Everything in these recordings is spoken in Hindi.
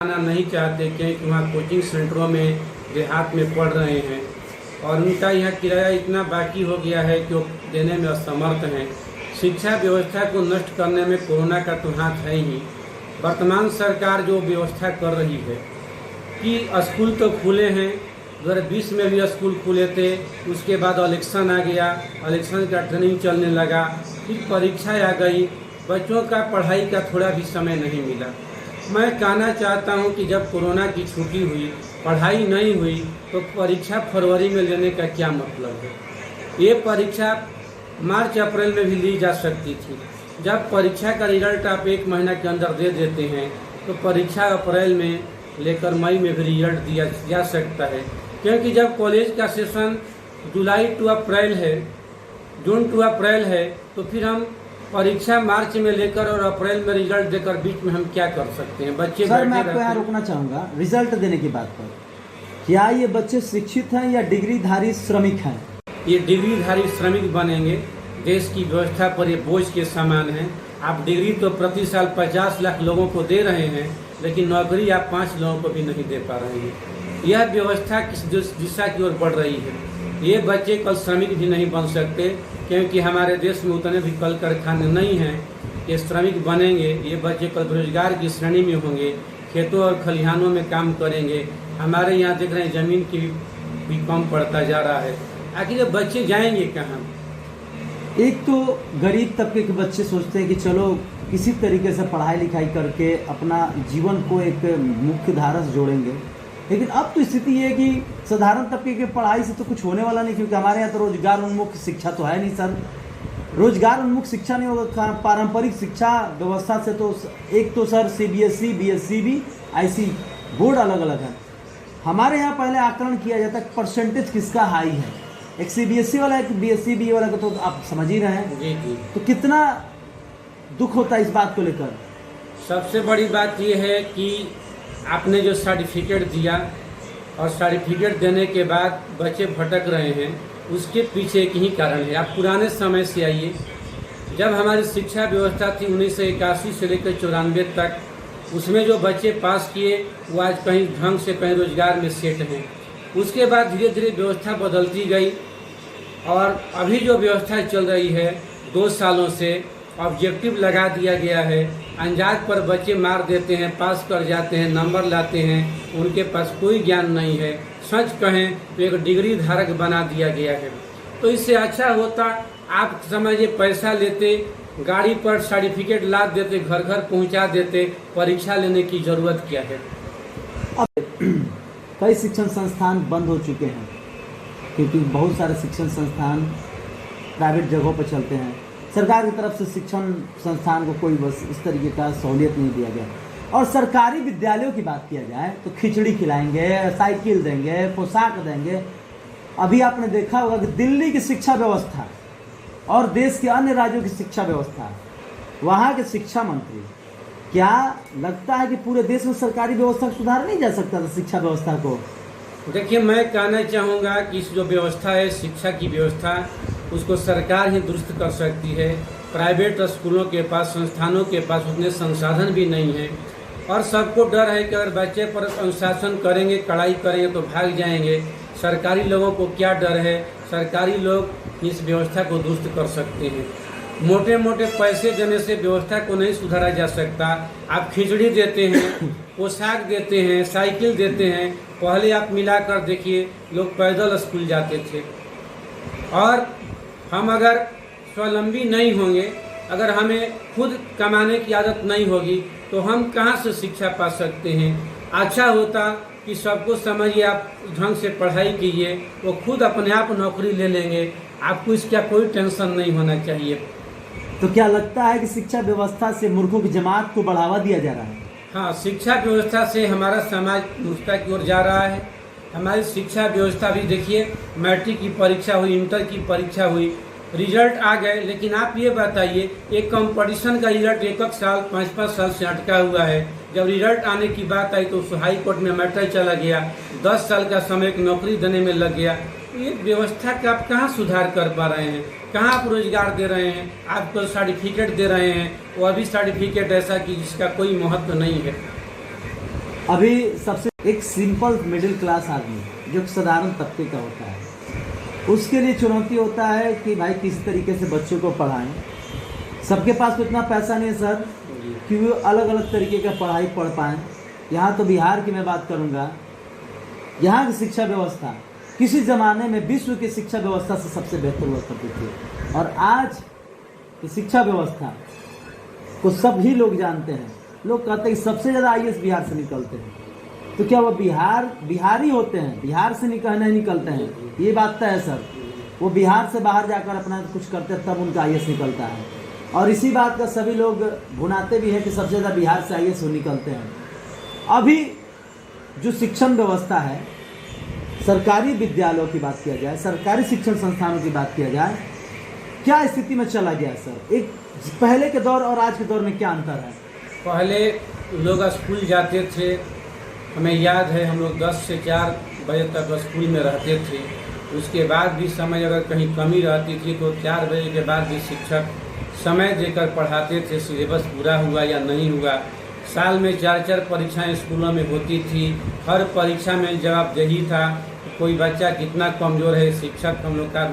आना नहीं चाहते क्योंकि वहाँ कोचिंग सेंटरों में देहात में पढ़ रहे हैं और उनका यह किराया इतना बाकी हो गया है कि वो देने में असमर्थ हैं। शिक्षा व्यवस्था को नष्ट करने में कोरोना का तो हाथ है ही। वर्तमान सरकार जो व्यवस्था कर रही है कि स्कूल तो खुले हैं, 2020 में भी स्कूल खुले थे, उसके बाद इलेक्शन आ गया, इलेक्शन का ट्रेनिंग चलने लगा, फिर परीक्षा आ गई, बच्चों का पढ़ाई का थोड़ा भी समय नहीं मिला। मैं कहना चाहता हूं कि जब कोरोना की छुट्टी हुई, पढ़ाई नहीं हुई, तो परीक्षा फरवरी में लेने का क्या मतलब है। ये परीक्षा मार्च अप्रैल में भी ली जा सकती थी। जब परीक्षा का रिजल्ट आप 1 महीना के अंदर दे देते हैं तो परीक्षा अप्रैल में लेकर मई में भी रिजल्ट दिया जा सकता है, क्योंकि जब कॉलेज का सेशन जुलाई टू अप्रैल है, जून टू अप्रैल है, तो फिर हम परीक्षा मार्च में लेकर और अप्रैल में रिजल्ट देकर बीच में हम क्या कर सकते हैं। बच्चे सर, मैं आपको यहाँ रोकना चाहूँगा रिजल्ट देने की बात पर। क्या ये बच्चे शिक्षित हैं या डिग्रीधारी श्रमिक हैं? ये डिग्रीधारी श्रमिक बनेंगे। देश की व्यवस्था पर ये बोझ के समान है। आप डिग्री तो प्रति साल 50 लाख लोगों को दे रहे हैं, लेकिन नौकरी आप 5 लोगों को भी नहीं दे पा रहे हैं। यह व्यवस्था किस दिशा की ओर बढ़ रही है। ये बच्चे कल श्रमिक भी नहीं बन सकते, क्योंकि हमारे देश में उतने भी कल कारखाने नहीं हैं। ये श्रमिक बनेंगे, ये बच्चे कल बेरोजगार की श्रेणी में होंगे, खेतों और खलिहानों में काम करेंगे। हमारे यहाँ देख रहे हैं जमीन की भी कम पड़ता जा रहा है। आखिर ये बच्चे जाएंगे कहाँ? एक तो गरीब तबके के बच्चे सोचते हैं कि चलो किसी तरीके से पढ़ाई लिखाई करके अपना जीवन को एक मुख्य धारा से जोड़ेंगे, लेकिन अब तो स्थिति ये है कि साधारण तबके के पढ़ाई से तो कुछ होने वाला नहीं, क्योंकि हमारे यहाँ तो रोजगार उन्मुख शिक्षा तो है नहीं सर। रोजगार उन्मुख शिक्षा नहीं होगा। पारंपरिक शिक्षा व्यवस्था से तो एक तो sir CBSE, BSCB, IC board अलग अलग है। हमारे यहाँ पहले आकलन किया जाता है परसेंटेज किसका हाई है। एक CBSE वाला, एक BSCB वाला, तो आप समझ ही रहे हैं। जी। तो कितना दुख होता है इस बात को लेकर। सबसे बड़ी बात यह है कि आपने जो सर्टिफिकेट दिया और सर्टिफिकेट देने के बाद बच्चे भटक रहे हैं, उसके पीछे एक ही कारण है। आप पुराने समय से आइए, जब हमारी शिक्षा व्यवस्था थी 1981 से लेकर 94 तक, उसमें जो बच्चे पास किए वो आज कहीं ढंग से कहीं रोजगार में सेट हैं। उसके बाद धीरे धीरे व्यवस्था बदलती गई और अभी जो व्यवस्था चल रही है 2 सालों से ऑब्जेक्टिव लगा दिया गया है। अंदाज पर बच्चे मार देते हैं, पास कर जाते हैं, नंबर लाते हैं, उनके पास कोई ज्ञान नहीं है। सच कहें तो एक डिग्री धारक बना दिया गया है। तो इससे अच्छा होता आप समझिए पैसा लेते, गाड़ी पर सर्टिफिकेट ला देते, घर घर पहुंचा देते, परीक्षा लेने की जरूरत क्या है। अब कई शिक्षण संस्थान बंद हो चुके हैं, क्योंकि बहुत सारे शिक्षण संस्थान प्राइवेट जगहों पर चलते हैं। सरकार की तरफ से शिक्षण संस्थान को कोई बस इस तरीके का सहूलियत नहीं दिया गया। और सरकारी विद्यालयों की बात किया जाए तो खिचड़ी खिलाएंगे, साइकिल देंगे, पोशाक देंगे। अभी आपने देखा होगा कि दिल्ली की शिक्षा व्यवस्था और देश के अन्य राज्यों की शिक्षा व्यवस्था, वहाँ के शिक्षा मंत्री, क्या लगता है कि पूरे देश में सरकारी व्यवस्था को सुधारा नहीं जा सकता था शिक्षा व्यवस्था को? देखिए, मैं कहना चाहूँगा कि इस जो व्यवस्था है शिक्षा की व्यवस्था, उसको सरकार ही दुरुस्त कर सकती है। प्राइवेट स्कूलों के पास, संस्थानों के पास उतने संसाधन भी नहीं है और सबको डर है कि अगर बच्चे पर अनुशासन करेंगे, कड़ाई करेंगे तो भाग जाएंगे। सरकारी लोगों को क्या डर है? सरकारी लोग इस व्यवस्था को दुरुस्त कर सकते हैं। मोटे मोटे पैसे देने से व्यवस्था को नहीं सुधारा जा सकता। आप खिचड़ी देते हैं, पोशाक देते हैं, साइकिल देते हैं। पहले आप मिलाकर देखिए, लोग पैदल स्कूल जाते थे। और हम अगर स्वावलंबी नहीं होंगे, अगर हमें खुद कमाने की आदत नहीं होगी, तो हम कहाँ से शिक्षा पा सकते हैं। अच्छा होता कि सबको समझिए, आप ढंग से पढ़ाई कीजिए, वो खुद अपने आप नौकरी ले लेंगे। आपको इसका कोई टेंशन नहीं होना चाहिए। तो क्या लगता है कि शिक्षा व्यवस्था से मूर्खों की जमात को बढ़ावा दिया जा रहा है? हाँ, शिक्षा व्यवस्था से हमारा समाज मूर्खता की ओर जा रहा है। हमारी शिक्षा व्यवस्था भी देखिए, मैट्रिक की परीक्षा हुई, इंटर की परीक्षा हुई, रिजल्ट आ गए, लेकिन आप ये बताइए, एक कंपटीशन का रिजल्ट 1 साल 5-5 साल से अटका हुआ है। जब रिजल्ट आने की बात आई तो हाई कोर्ट में मैटर चला गया, 10 साल का समय एक नौकरी देने में लग गया। ये व्यवस्था का आप कहाँ सुधार कर पा रहे हैं? कहाँ आप रोजगार दे रहे हैं? आपको सर्टिफिकेट दे रहे हैं, वो अभी सर्टिफिकेट ऐसा कि जिसका कोई महत्व नहीं है। अभी सबसे एक सिंपल मिडिल क्लास आदमी जो साधारण तबके का होता है, उसके लिए चुनौती होता है कि भाई किसी तरीके से बच्चों को पढ़ाएं। सबके पास तो इतना पैसा नहीं है सर कि वो अलग अलग तरीके का पढ़ाई पढ़ पाएँ। यहाँ तो बिहार की मैं बात करूँगा, यहाँ की शिक्षा व्यवस्था किसी ज़माने में विश्व की शिक्षा व्यवस्था से सबसे बेहतर हुआ करती थी, और आज की शिक्षा व्यवस्था को सभी लोग जानते हैं। लोग कहते हैं कि सबसे ज़्यादा IAS बिहार से निकलते हैं, तो क्या वो बिहारी होते हैं, बिहार से नहीं निकलते हैं? ये बात तो है सर, वो बिहार से बाहर जाकर अपना कुछ करते हैं तब उनका IAS निकलता है। और इसी बात का सभी लोग भुनाते भी हैं कि सबसे ज़्यादा बिहार से IAS निकलते हैं। अभी जो शिक्षण व्यवस्था है, सरकारी विद्यालयों की बात किया जाए, सरकारी शिक्षण संस्थानों की बात किया जाए, क्या स्थिति में चला गया सर? एक पहले के दौर और आज के दौर में क्या अंतर है? पहले लोग स्कूल जाते थे, हमें याद है हम लोग 10 से 4 बजे तक स्कूल में रहते थे। उसके बाद भी समय अगर कहीं कमी रहती थी तो 4 बजे के बाद भी शिक्षक समय देकर पढ़ाते थे, सिलेबस पूरा हुआ या नहीं हुआ। साल में 4 परीक्षाएं स्कूलों में होती थी, हर परीक्षा में जवाबदेही था, कोई बच्चा कितना कमज़ोर है, शिक्षक हम लोग का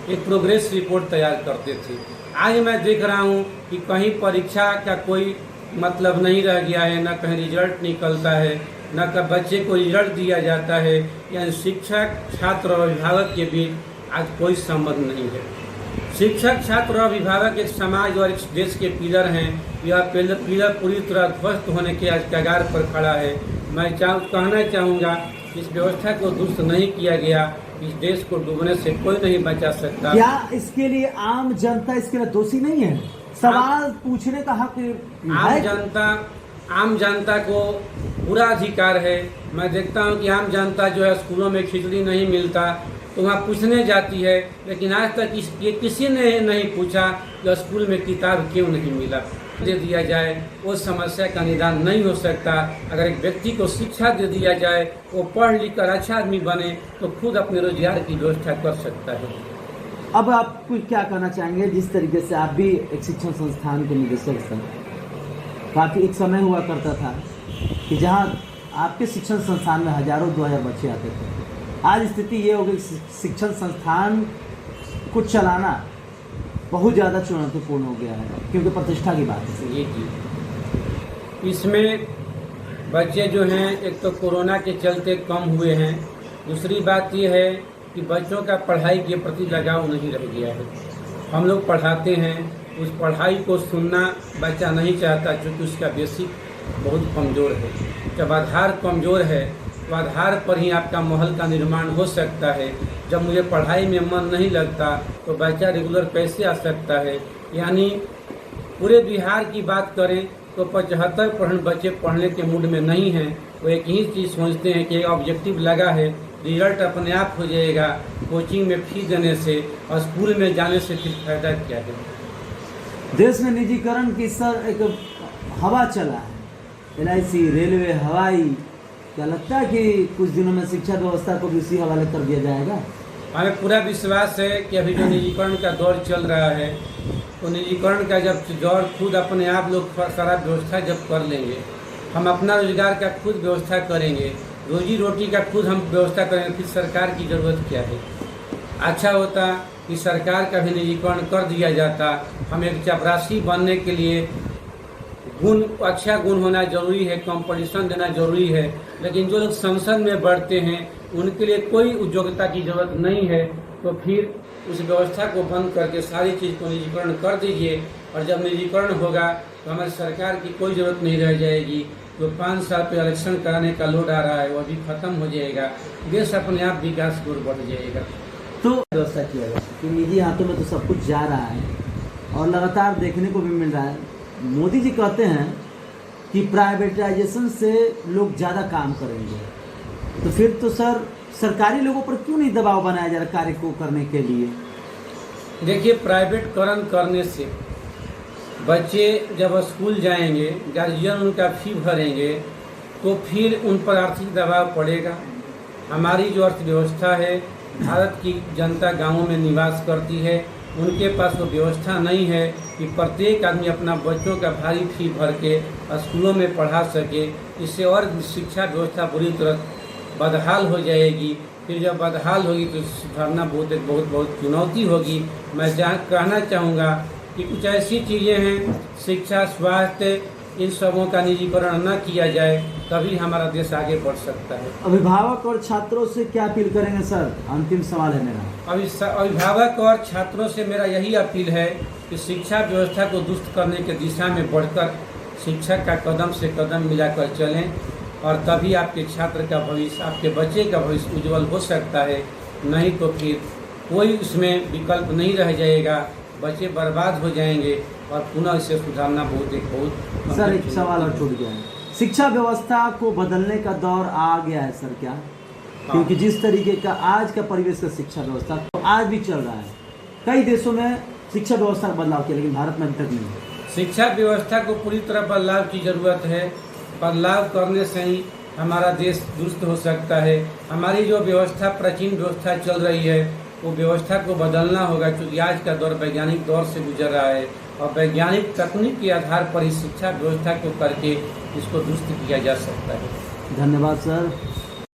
एक प्रोग्रेस रिपोर्ट तैयार करते थे। आज मैं देख रहा हूँ कि कहीं परीक्षा का कोई मतलब नहीं रह गया है, न कहीं रिजल्ट निकलता है, न का बच्चे को रिजल्ट दिया जाता है। यानी शिक्षक, छात्र और अभिभावक के बीच आज कोई संबंध नहीं है। शिक्षक, छात्र और अभिभावक एक समाज और एक देश के पिलर हैं। यह पिलर पूरी तरह ध्वस्त होने के आज कगार पर खड़ा है। मैं कहना चाहूँगा इस व्यवस्था को दुरुस्त नहीं किया गया, इस देश को डूबने से कोई नहीं बचा सकता। क्या इसके लिए आम जनता इसके लिए दोषी नहीं है? सवाल पूछने का हक आम जनता को पूरा अधिकार है। मैं देखता हूं कि आम जनता जो है स्कूलों में खिचड़ी नहीं मिलता तो वहाँ पूछने जाती है, लेकिन आज तक किसी ने नहीं पूछा कि स्कूल में किताब क्यों नहीं मिला। दे दिया जाए वो समस्या का निदान नहीं हो सकता। अगर एक व्यक्ति को शिक्षा दे दिया जाए, वो पढ़ लिख कर अच्छा आदमी बने तो खुद अपने रोजगार की व्यवस्था कर सकता है। अब आप कुछ क्या कहना चाहेंगे? जिस तरीके से आप भी एक शिक्षण संस्थान के निदेशक हैं, काफ़ी एक समय हुआ करता था कि जहाँ आपके शिक्षण संस्थान में हजारों 2000 बच्चे आते थे। आज स्थिति ये हो गई, शिक्षण संस्थान को चलाना बहुत ज़्यादा चुनौतीपूर्ण हो गया है, क्योंकि प्रतिष्ठा की बात है। जी, इसमें बच्चे जो हैं एक तो कोरोना के चलते कम हुए हैं, दूसरी बात ये है कि बच्चों का पढ़ाई के प्रति लगाव नहीं रह गया है। हम लोग पढ़ाते हैं, उस पढ़ाई को सुनना बच्चा नहीं चाहता, क्योंकि उसका बेसिक बहुत कमज़ोर है। जब आधार कमज़ोर है तो आधार पर ही आपका महल का निर्माण हो सकता है। जब मुझे पढ़ाई में मन नहीं लगता तो बच्चा रेगुलर कैसे आ सकता है? यानी पूरे बिहार की बात करें तो 75% बच्चे पढ़ने के मूड में नहीं हैं। वो एक ही चीज़ सोचते हैं कि ऑब्जेक्टिव लगा है, रिजल्ट अपने आप हो जाएगा, कोचिंग में फीस देने से और स्कूल में जाने से फिर फायदा क्या है? देश में निजीकरण की सर एक हवा चला है, LIC, रेलवे, हवाई। क्या लगता है कि कुछ दिनों में शिक्षा व्यवस्था को भी इसी हवाले कर दिया जाएगा? हमें पूरा विश्वास है कि अभी जो निजीकरण का दौर चल रहा है, तो निजीकरण का जब दौर खुद अपने आप लोग सारा व्यवस्था जब कर लेंगे, हम अपना रोजगार का खुद व्यवस्था करेंगे, रोजी रोटी का खुद हम व्यवस्था करेंगे, फिर सरकार की ज़रूरत क्या है? अच्छा होता कि सरकार का भी निजीकरण कर दिया जाता। हम एक चपरासी बनने के लिए अच्छा गुण होना जरूरी है, कंपटीशन देना जरूरी है, लेकिन जो लोग संसद में बढ़ते हैं उनके लिए कोई योग्यता की जरूरत नहीं है। तो फिर उस व्यवस्था को बंद करके सारी चीज़ को निजीकरण कर दीजिए, और जब निजीकरण होगा तो हमारी सरकार की कोई ज़रूरत नहीं रह जाएगी। जो 5 साल पे इलेक्शन कराने का लोड आ रहा है वो भी खत्म हो जाएगा, देश अपने आप विकास की ओर बढ़ जाएगा। तो व्यवस्था किया जाए कि निजी हाथों में तो सब कुछ जा रहा है और लगातार देखने को भी मिल रहा है। मोदी जी कहते हैं कि प्राइवेटाइजेशन से लोग ज़्यादा काम करेंगे, तो फिर तो सर सरकारी लोगों पर क्यों नहीं दबाव बनाया जा रहा कार्य को करने के लिए? देखिए, प्राइवेटकरण करने से बच्चे जब स्कूल जाएंगे, गार्जियन उनका फी भरेंगे, तो फिर उन पर आर्थिक दबाव पड़ेगा। हमारी जो अर्थव्यवस्था है, भारत की जनता गांवों में निवास करती है, उनके पास वो व्यवस्था नहीं है कि प्रत्येक आदमी अपना बच्चों का भारी फी भर के स्कूलों में पढ़ा सके। इससे और शिक्षा व्यवस्था बुरी तरह बदहाल हो जाएगी। फिर जब बदहाल होगी तो सुधारना बहुत चुनौती होगी। मैं कहना चाहूँगा कि कुछ ऐसी चीज़ें हैं, शिक्षा, स्वास्थ्य, इन सबों का निजीकरण न किया जाए, तभी हमारा देश आगे बढ़ सकता है। अभिभावक और छात्रों से क्या अपील करेंगे सर? अंतिम सवाल है मेरा। अभिभावक और छात्रों से मेरा यही अपील है कि शिक्षा व्यवस्था को दुरुस्त करने के दिशा में बढ़कर शिक्षा का कदम से कदम मिलाकर चलें, और तभी आपके छात्र का भविष्य, आपके बच्चे का भविष्य उज्जवल हो सकता है। नहीं तो फिर कोई उसमें विकल्प नहीं रह जाएगा, बच्चे बर्बाद हो जाएंगे और पुनः इसे सुधारना बहुत। सर एक सवाल और छूट गया है, शिक्षा व्यवस्था को बदलने का दौर आ गया है सर क्या? क्योंकि जिस तरीके का आज का परिवेश का शिक्षा व्यवस्था तो आज भी चल रहा है, कई देशों में शिक्षा व्यवस्था का बदलाव किया, लेकिन भारत में अभी तक नहीं। शिक्षा व्यवस्था को पूरी तरह बदलाव की जरूरत है। बदलाव करने से ही हमारा देश दुरुस्त हो सकता है। हमारी जो व्यवस्था, प्राचीन व्यवस्था चल रही है, वो व्यवस्था को बदलना होगा, क्योंकि आज का दौर वैज्ञानिक दौर से गुजर रहा है और वैज्ञानिक तकनीक के आधार पर इस शिक्षा व्यवस्था को करके इसको दुरुस्त किया जा सकता है। धन्यवाद सर।